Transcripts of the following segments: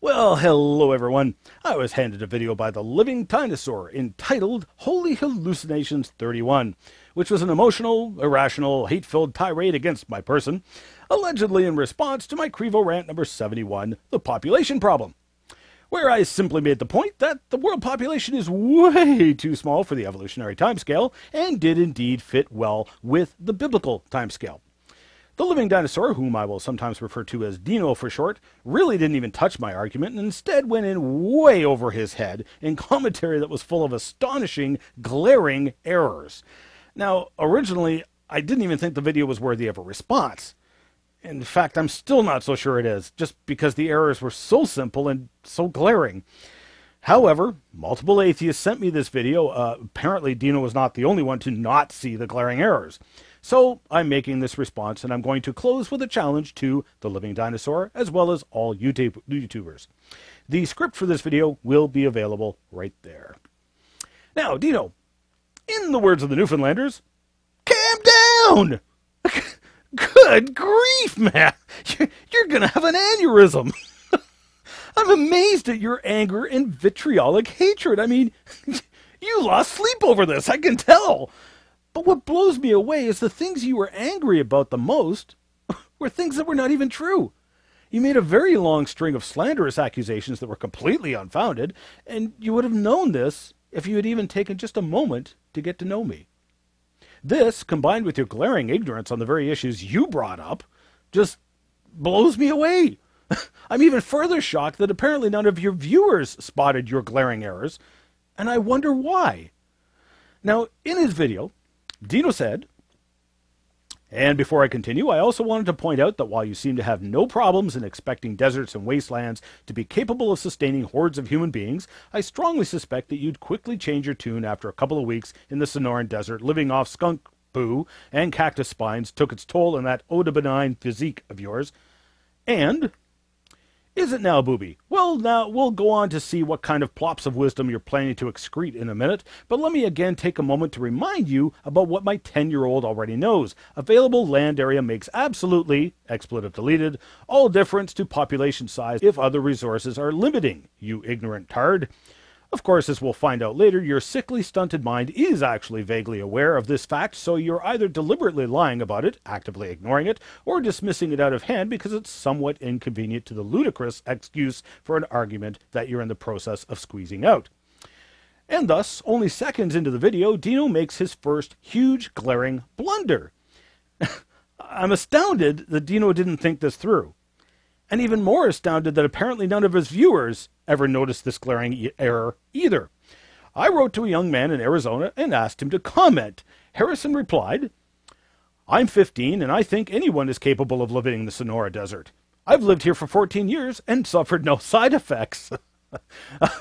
Well, hello everyone. I was handed a video by The Living Dinosaur entitled Holy Hallucinations 31, which was an emotional, irrational, hate-filled tirade against my person, allegedly in response to my Crevo rant number 71, The Population Problem, where I simply made the point that the world population is way too small for the evolutionary timescale and did indeed fit well with the biblical timescale. The Living Dinosaur, whom I will sometimes refer to as Dino for short, really didn't even touch my argument and instead went in way over his head in commentary that was full of astonishing, glaring errors. Now, originally, I didn't even think the video was worthy of a response. In fact, I'm still not so sure it is, just because the errors were so simple and so glaring. However, multiple atheists sent me this video. Apparently, Dino was not the only one to not see the glaring errors. So I'm making this response, and I'm going to close with a challenge to The Living Dinosaur, as well as all YouTubers. The script for this video will be available right there. Now, Dino, in the words of the Newfoundlanders, calm down! Good grief, man! You're gonna have an aneurysm! I'm amazed at your anger and vitriolic hatred. I mean, you lost sleep over this, I can tell. But what blows me away is the things you were angry about the most were things that were not even true. You made a very long string of slanderous accusations that were completely unfounded, and you would have known this if you had even taken just a moment to get to know me. This, combined with your glaring ignorance on the very issues you brought up, just blows me away. I'm even further shocked that apparently none of your viewers spotted your glaring errors, and I wonder why. Now, in his video, Dino said, and before I continue, I also wanted to point out that while you seem to have no problems in expecting deserts and wastelands to be capable of sustaining hordes of human beings, I strongly suspect that you'd quickly change your tune after a couple of weeks in the Sonoran Desert, living off skunk poo and cactus spines took its toll in that eau de benign physique of yours. And is it now, booby? Well, now we'll go on to see what kind of plops of wisdom you're planning to excrete in a minute, but let me again take a moment to remind you about what my 10-year-old already knows. Available land area makes absolutely, expletive deleted, all difference to population size if other resources are limiting, you ignorant tard. Of course, as we'll find out later, your sickly, stunted mind is actually vaguely aware of this fact, so you're either deliberately lying about it, actively ignoring it, or dismissing it out of hand because it's somewhat inconvenient to the ludicrous excuse for an argument that you're in the process of squeezing out. And thus, only seconds into the video, Dino makes his first huge, glaring blunder. I'm astounded that Dino didn't think this through. And even more astounded that apparently none of his viewers ever noticed this glaring error either. I wrote to a young man in Arizona and asked him to comment. Harrison replied, I'm 15 and I think anyone is capable of living in the Sonora Desert. I've lived here for 14 years and suffered no side effects.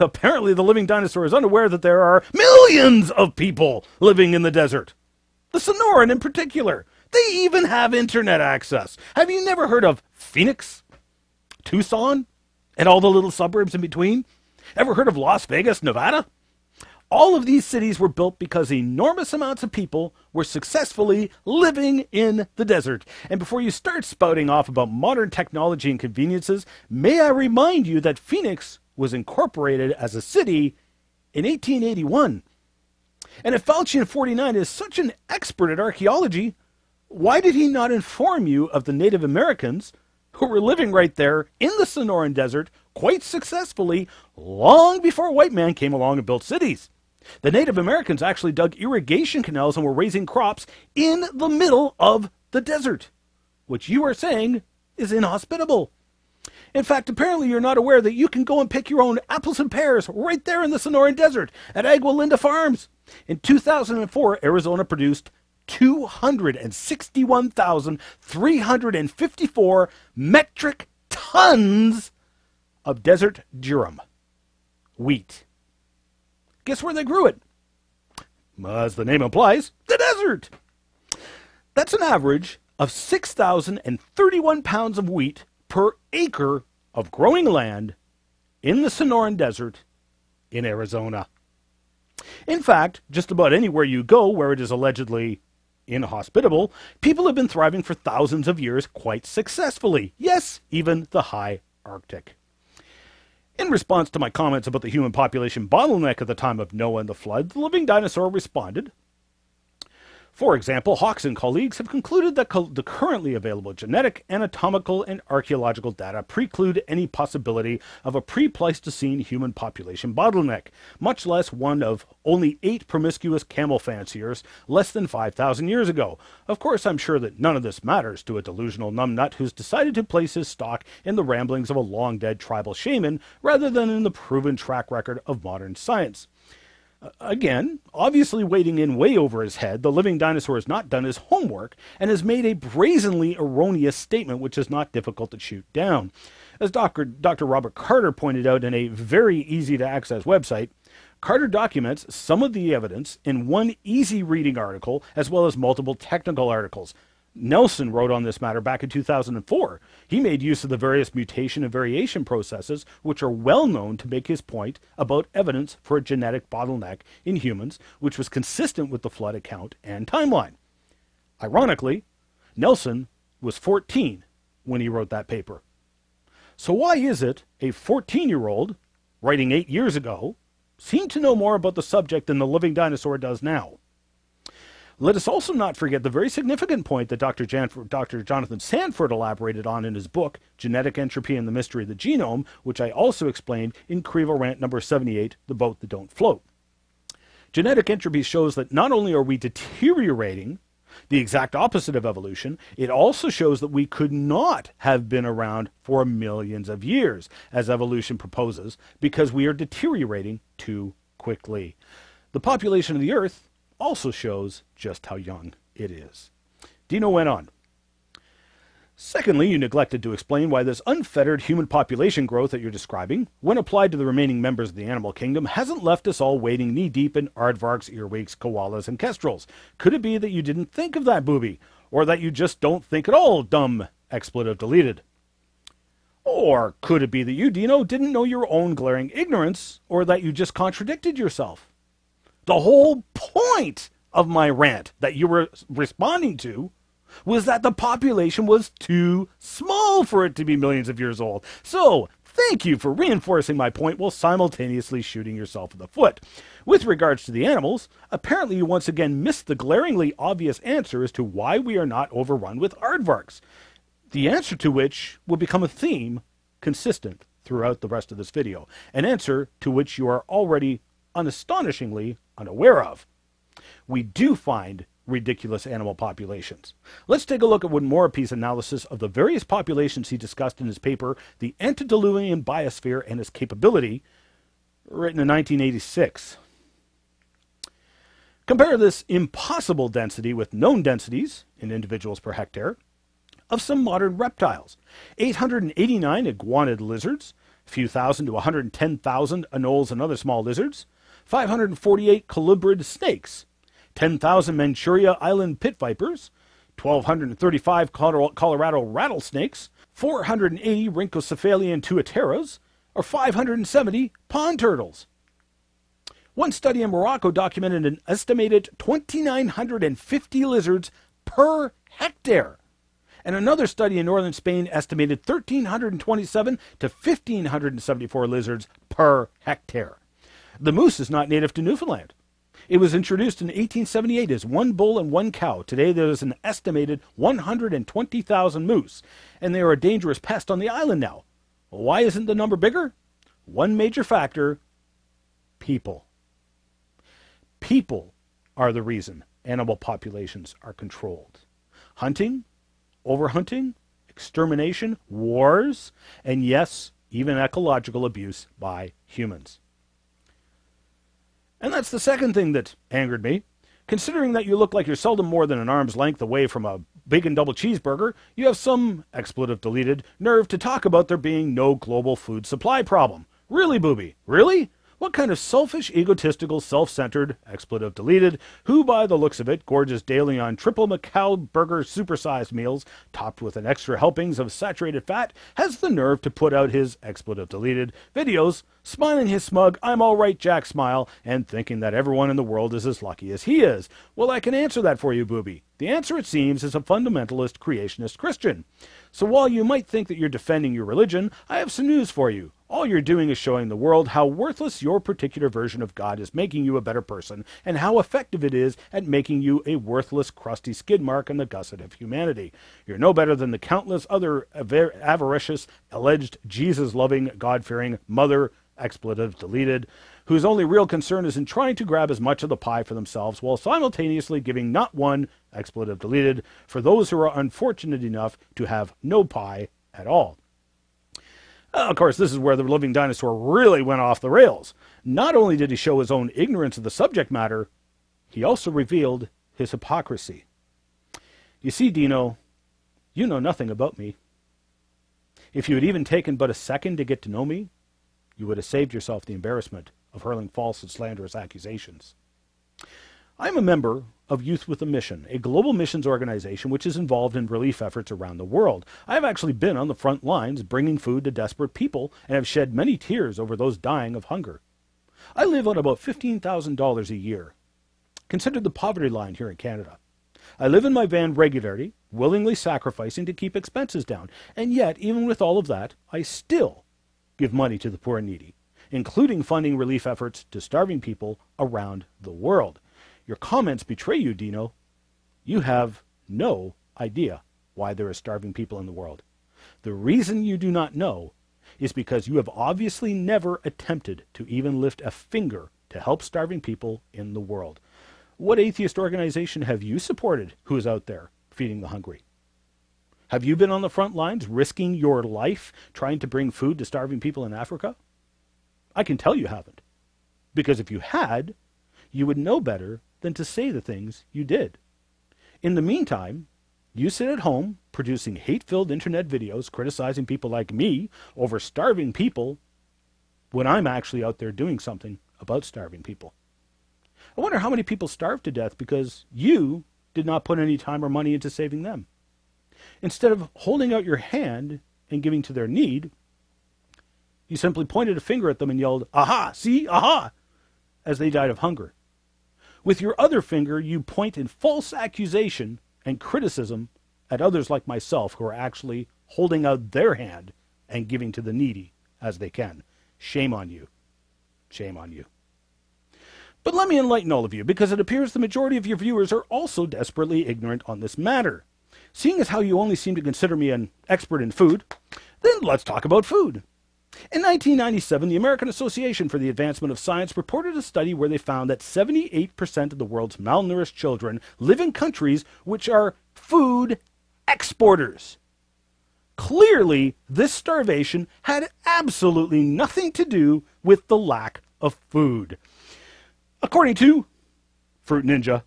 Apparently the Living Dinosaur is unaware that there are millions of people living in the desert. The Sonoran in particular. They even have internet access. Have you never heard of Phoenix, Tucson, and all the little suburbs in between? Ever heard of Las Vegas, Nevada? All of these cities were built because enormous amounts of people were successfully living in the desert. And before you start spouting off about modern technology and conveniences, may I remind you that Phoenix was incorporated as a city in 1881. And if Fauci in 49 is such an expert at archaeology, why did he not inform you of the Native Americans who were living right there in the Sonoran Desert quite successfully long before white man came along and built cities? The Native Americans actually dug irrigation canals and were raising crops in the middle of the desert, which you are saying is inhospitable. In fact, apparently you're not aware that you can go and pick your own apples and pears right there in the Sonoran Desert at Agua Linda Farms. In 2004, Arizona produced 261,354 metric tons of desert durum, wheat. Guess where they grew it? As the name implies, the desert. That's an average of 6,031 pounds of wheat per acre of growing land in the Sonoran Desert in Arizona. In fact, just about anywhere you go where it is allegedly inhospitable, people have been thriving for thousands of years quite successfully. Yes, even the high Arctic. In response to my comments about the human population bottleneck at the time of Noah and the flood, the Living Dinosaur responded, for example, Hawks and colleagues have concluded that the currently available genetic, anatomical, and archaeological data preclude any possibility of a pre-Pleistocene human population bottleneck, much less one of only 8 promiscuous camel fanciers less than 5,000 years ago. Of course, I'm sure that none of this matters to a delusional numbnut who's decided to place his stock in the ramblings of a long-dead tribal shaman rather than in the proven track record of modern science. Again, obviously wading in way over his head, the Living Dinosaur has not done his homework and has made a brazenly erroneous statement which is not difficult to shoot down. As Dr. Robert Carter pointed out in a very easy-to-access website, Carter documents some of the evidence in one easy-reading article as well as multiple technical articles. Nelson wrote on this matter back in 2004. He made use of the various mutation and variation processes, which are well known to make his point about evidence for a genetic bottleneck in humans, which was consistent with the flood account and timeline. Ironically, Nelson was 14 when he wrote that paper. So why is it a 14-year-old, writing 8 years ago, seemed to know more about the subject than the Living Dinosaur does now? Let us also not forget the very significant point that Dr. Jonathan Sanford elaborated on in his book, Genetic Entropy and the Mystery of the Genome, which I also explained in Crevo Rant number 78, The Boat That Don't Float. Genetic entropy shows that not only are we deteriorating, the exact opposite of evolution, it also shows that we could not have been around for millions of years, as evolution proposes, because we are deteriorating too quickly. The population of the Earth also shows just how young it is. Dino went on. Secondly, you neglected to explain why this unfettered human population growth that you're describing, when applied to the remaining members of the animal kingdom, hasn't left us all wading knee-deep in aardvarks, earwigs, koalas, and kestrels. Could it be that you didn't think of that, booby? Or that you just don't think at all, dumb expletive deleted? Or could it be that you, Dino, didn't know your own glaring ignorance, or that you just contradicted yourself? The whole point of my rant that you were responding to was that the population was too small for it to be millions of years old. So, thank you for reinforcing my point while simultaneously shooting yourself in the foot. With regards to the animals, apparently you once again missed the glaringly obvious answer as to why we are not overrun with aardvarks. The answer to which will become a theme consistent throughout the rest of this video. An answer to which you are already unastonishingly unaware of. We do find ridiculous animal populations. Let's take a look at one more piece analysis of the various populations he discussed in his paper, The Antediluvian Biosphere and Its Capability, written in 1986. Compare this impossible density with known densities, in individuals per hectare, of some modern reptiles. 889 iguanid lizards, a few thousand to 110,000 anoles and other small lizards, 548 colubrid snakes, 10,000 Manchuria island pit vipers, 1,235 Colorado rattlesnakes, 480 rhynchocephalian tuateras, or 570 pond turtles. One study in Morocco documented an estimated 2,950 lizards per hectare, and another study in northern Spain estimated 1,327 to 1,574 lizards per hectare. The moose is not native to Newfoundland. It was introduced in 1878 as one bull and one cow. Today there is an estimated 120,000 moose, and they are a dangerous pest on the island now. Why isn't the number bigger? One major factor: people. People are the reason animal populations are controlled. Hunting, overhunting, extermination, wars, and yes, even ecological abuse by humans. And that's the second thing that angered me. Considering that you look like you're seldom more than an arm's length away from a bacon double cheeseburger, you have some, expletive deleted, nerve to talk about there being no global food supply problem. Really, booby? Really? What kind of selfish, egotistical, self-centered, expletive deleted, who by the looks of it gorges daily on triple Macau burger supersized meals topped with an extra helpings of saturated fat, has the nerve to put out his, expletive deleted, videos, smiling his smug I'm all right Jack smile, and thinking that everyone in the world is as lucky as he is? Well, I can answer that for you, booby. The answer, it seems, is a fundamentalist creationist Christian. So while you might think that you're defending your religion, I have some news for you. All you're doing is showing the world how worthless your particular version of God is making you a better person, and how effective it is at making you a worthless, crusty skid mark in the gusset of humanity. You're no better than the countless other avaricious, alleged Jesus-loving, God-fearing, mother, expletive deleted, whose only real concern is in trying to grab as much of the pie for themselves while simultaneously giving not one, expletive deleted, for those who are unfortunate enough to have no pie at all. Of course, this is where the living dinosaur really went off the rails. Not only did he show his own ignorance of the subject matter, he also revealed his hypocrisy. You see, Dino, you know nothing about me. If you had even taken but a second to get to know me, you would have saved yourself the embarrassment of hurling false and slanderous accusations. I am a member of Youth with a Mission, a global missions organization which is involved in relief efforts around the world. I have actually been on the front lines bringing food to desperate people and have shed many tears over those dying of hunger. I live on about $15,000 a year, considered the poverty line here in Canada. I live in my van regularly, willingly sacrificing to keep expenses down, and yet, even with all of that, I still give money to the poor and needy, including funding relief efforts to starving people around the world. Your comments betray you, Dino. You have no idea why there are starving people in the world. The reason you do not know is because you have obviously never attempted to even lift a finger to help starving people in the world. What atheist organization have you supported who is out there feeding the hungry? Have you been on the front lines risking your life trying to bring food to starving people in Africa? I can tell you haven't. Because if you had, you would know better than to say the things you did. In the meantime, you sit at home producing hate-filled internet videos criticizing people like me over starving people when I'm actually out there doing something about starving people. I wonder how many people starved to death because you did not put any time or money into saving them. Instead of holding out your hand and giving to their need, you simply pointed a finger at them and yelled, "Aha! See? Aha!" as they died of hunger. With your other finger, you point in false accusation and criticism at others like myself who are actually holding out their hand and giving to the needy as they can. Shame on you. Shame on you. But let me enlighten all of you, because it appears the majority of your viewers are also desperately ignorant on this matter. Seeing as how you only seem to consider me an expert in food, then let's talk about food. In 1997, the American Association for the Advancement of Science reported a study where they found that 78% of the world's malnourished children live in countries which are food exporters. Clearly, this starvation had absolutely nothing to do with the lack of food. According to Fruit Ninja,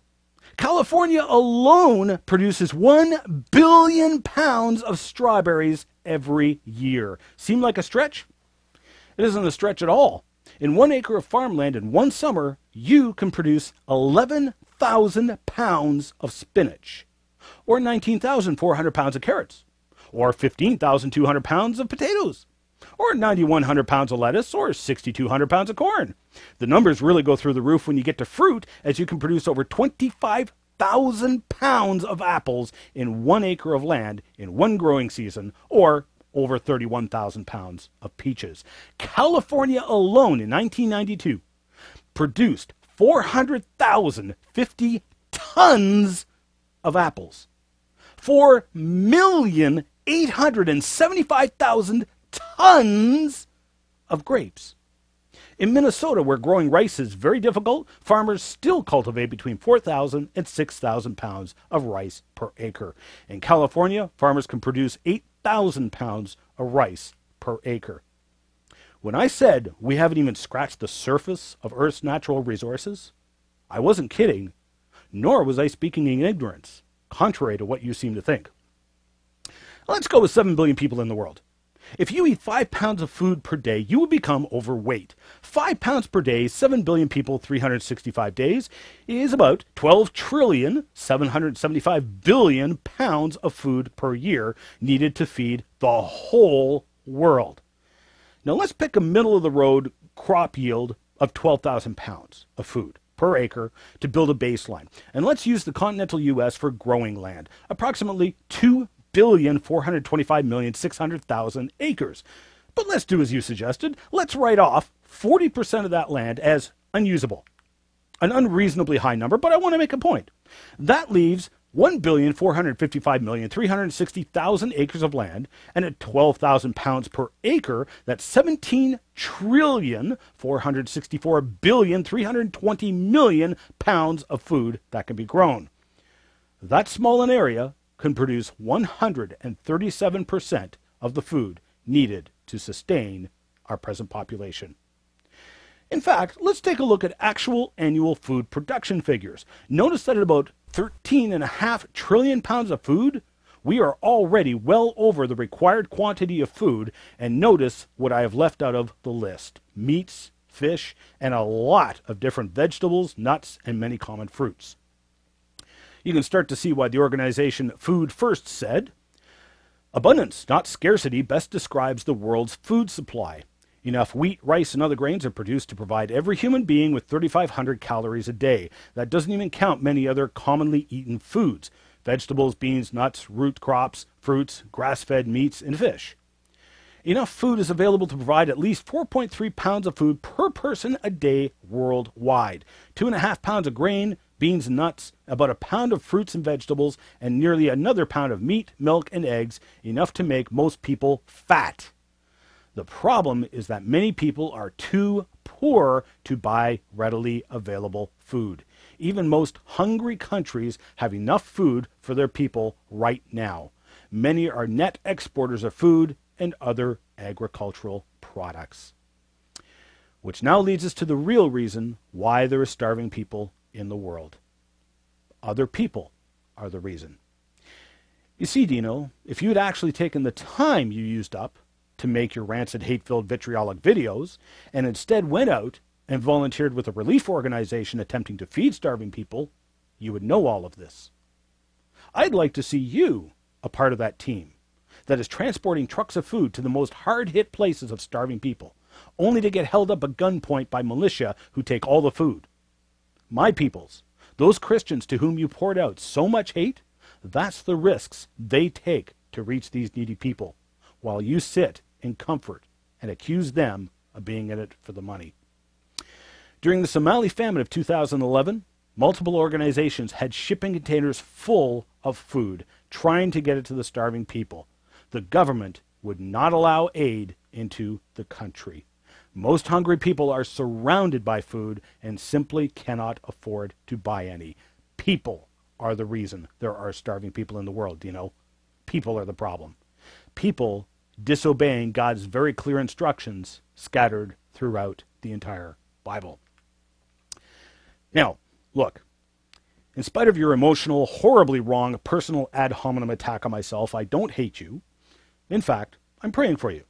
California alone produces 1 billion pounds of strawberries every year. Seem like a stretch? It isn't a stretch at all. In 1 acre of farmland in one summer, you can produce 11,000 pounds of spinach, or 19,400 pounds of carrots, or 15,200 pounds of potatoes, or 9,100 pounds of lettuce, or 6,200 pounds of corn. The numbers really go through the roof when you get to fruit, as you can produce over 25,000 pounds of apples in 1 acre of land in one growing season, or over 31,000 pounds of peaches. California alone in 1992 produced 400,050 tons of apples, 4,875,000 tons of grapes. In Minnesota, where growing rice is very difficult, farmers still cultivate between 4,000 and 6,000 pounds of rice per acre. In California, farmers can produce 8,000 pounds of rice per acre. When I said we haven't even scratched the surface of Earth's natural resources, I wasn't kidding, nor was I speaking in ignorance, contrary to what you seem to think. Let's go with 7 billion people in the world. If you eat 5 pounds of food per day, you will become overweight. 5 pounds per day, 7 billion people, 365 days, is about 12,775,000,000,000 pounds of food per year needed to feed the whole world. Now let's pick a middle-of-the-road crop yield of 12,000 pounds of food per acre to build a baseline. And let's use the continental U.S. for growing land, approximately 2,425,600,000 acres. But let's do as you suggested. Let's write off 40% of that land as unusable. An unreasonably high number, but I want to make a point. That leaves 1,455,360,000 acres of land, and at 12,000 pounds per acre, that's 17,464,320,000,000 pounds of food that can be grown. That small an area can produce 137% of the food needed to sustain our present population. In fact, let's take a look at actual annual food production figures. Notice that at about 13.5 trillion pounds of food, we are already well over the required quantity of food, and notice what I have left out of the list: meats, fish, and a lot of different vegetables, nuts, and many common fruits. You can start to see why the organization Food First said, "Abundance, not scarcity, best describes the world's food supply. Enough wheat, rice, and other grains are produced to provide every human being with 3,500 calories a day. That doesn't even count many other commonly eaten foods: vegetables, beans, nuts, root crops, fruits, grass-fed meats, and fish. Enough food is available to provide at least 4.3 pounds of food per person a day worldwide. 2.5 pounds of grain, beans, and nuts, about a pound of fruits and vegetables, and nearly another pound of meat, milk, and eggs, enough to make most people fat. The problem is that many people are too poor to buy readily available food. Even most hungry countries have enough food for their people right now. Many are net exporters of food and other agricultural products." Which now leads us to the real reason why there are starving people in the world. Other people are the reason. You see, Dino, if you had actually taken the time you used up to make your rancid, hate-filled, vitriolic videos, and instead went out and volunteered with a relief organization attempting to feed starving people, you would know all of this. I'd like to see you a part of that team that is transporting trucks of food to the most hard-hit places of starving people, only to get held up at gunpoint by militia who take all the food. My peoples, those Christians to whom you poured out so much hate, that's the risks they take to reach these needy people, while you sit in comfort and accuse them of being in it for the money. During the Somali famine of 2011, multiple organizations had shipping containers full of food, trying to get it to the starving people. The government would not allow aid into the country. Most hungry people are surrounded by food and simply cannot afford to buy any. People are the reason there are starving people in the world, you know. People are the problem. People disobeying God's very clear instructions scattered throughout the entire Bible. Now, look, in spite of your emotional, horribly wrong, personal ad hominem attack on myself, I don't hate you. In fact, I'm praying for you.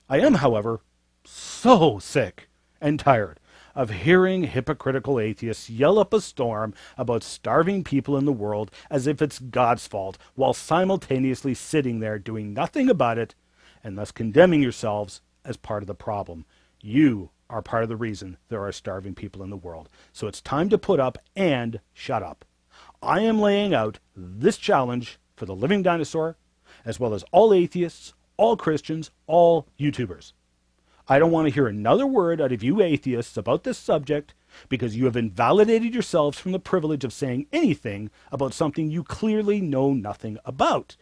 I am, however, so sick and tired of hearing hypocritical atheists yell up a storm about starving people in the world as if it's God's fault, while simultaneously sitting there doing nothing about it, and thus condemning yourselves as part of the problem. You are part of the reason there are starving people in the world. So it's time to put up and shut up. I am laying out this challenge for the Living Dinosaur, as well as all atheists, all Christians, all YouTubers. I don't want to hear another word out of you atheists about this subject, because you have invalidated yourselves from the privilege of saying anything about something you clearly know nothing about,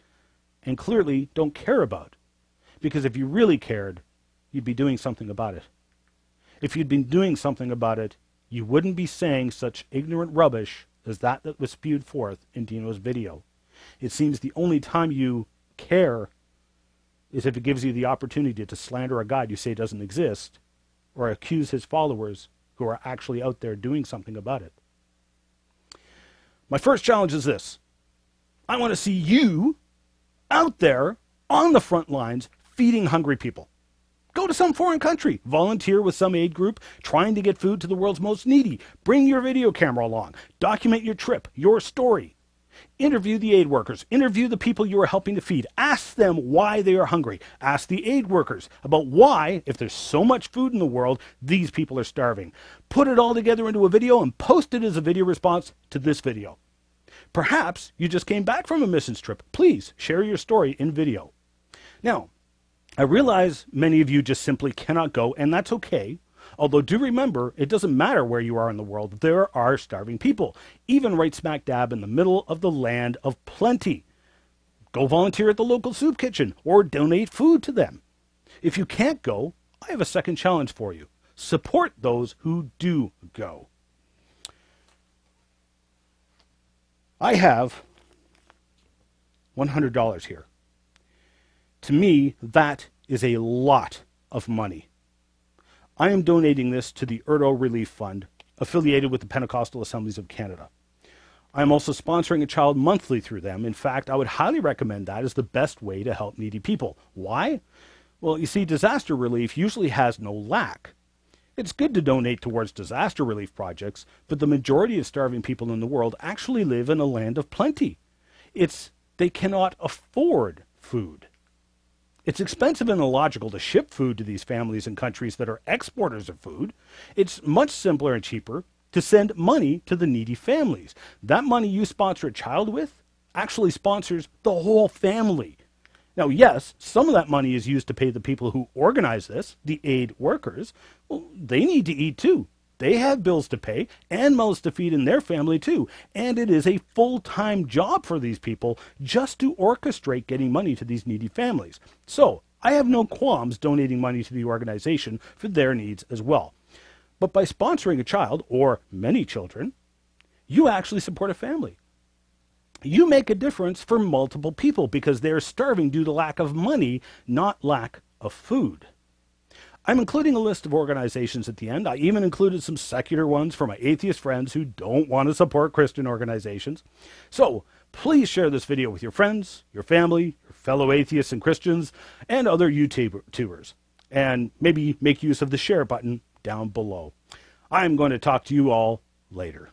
and clearly don't care about. Because if you really cared, you'd be doing something about it. If you'd been doing something about it, you wouldn't be saying such ignorant rubbish as that was spewed forth in Dino's video. It seems the only time you care is if it gives you the opportunity to slander a God you say doesn't exist, or accuse his followers who are actually out there doing something about it. My first challenge is this. I want to see you out there on the front lines feeding hungry people. Go to some foreign country, volunteer with some aid group trying to get food to the world's most needy. Bring your video camera along. Document your trip, your story. Interview the aid workers. Interview the people you are helping to feed. Ask them why they are hungry. Ask the aid workers about why, if there's so much food in the world, these people are starving. Put it all together into a video and post it as a video response to this video. Perhaps you just came back from a missions trip. Please share your story in video. Now, I realize many of you just simply cannot go, and that's okay. Although do remember, it doesn't matter where you are in the world, there are starving people, even right smack dab in the middle of the land of plenty. Go volunteer at the local soup kitchen or donate food to them. If you can't go, I have a second challenge for you. Support those who do go. I have $100 here. To me, that is a lot of money. I am donating this to the Erdo Relief Fund, affiliated with the Pentecostal Assemblies of Canada. I am also sponsoring a child monthly through them. In fact, I would highly recommend that as the best way to help needy people. Why? Well, you see, disaster relief usually has no lack. It's good to donate towards disaster relief projects, but the majority of starving people in the world actually live in a land of plenty. They cannot afford food. It's expensive and illogical to ship food to these families in countries that are exporters of food. It's much simpler and cheaper to send money to the needy families. That money you sponsor a child with actually sponsors the whole family. Now, yes, some of that money is used to pay the people who organize this, the aid workers. Well, they need to eat too. They have bills to pay and mouths to feed in their family too. And it is a full-time job for these people just to orchestrate getting money to these needy families. So I have no qualms donating money to the organization for their needs as well. But by sponsoring a child, or many children, you actually support a family. You make a difference for multiple people because they're starving due to lack of money, not lack of food. I'm including a list of organizations at the end. I even included some secular ones for my atheist friends who don't want to support Christian organizations. So please share this video with your friends, your family, your fellow atheists and Christians, and other YouTubers. And maybe make use of the share button down below. I'm going to talk to you all later.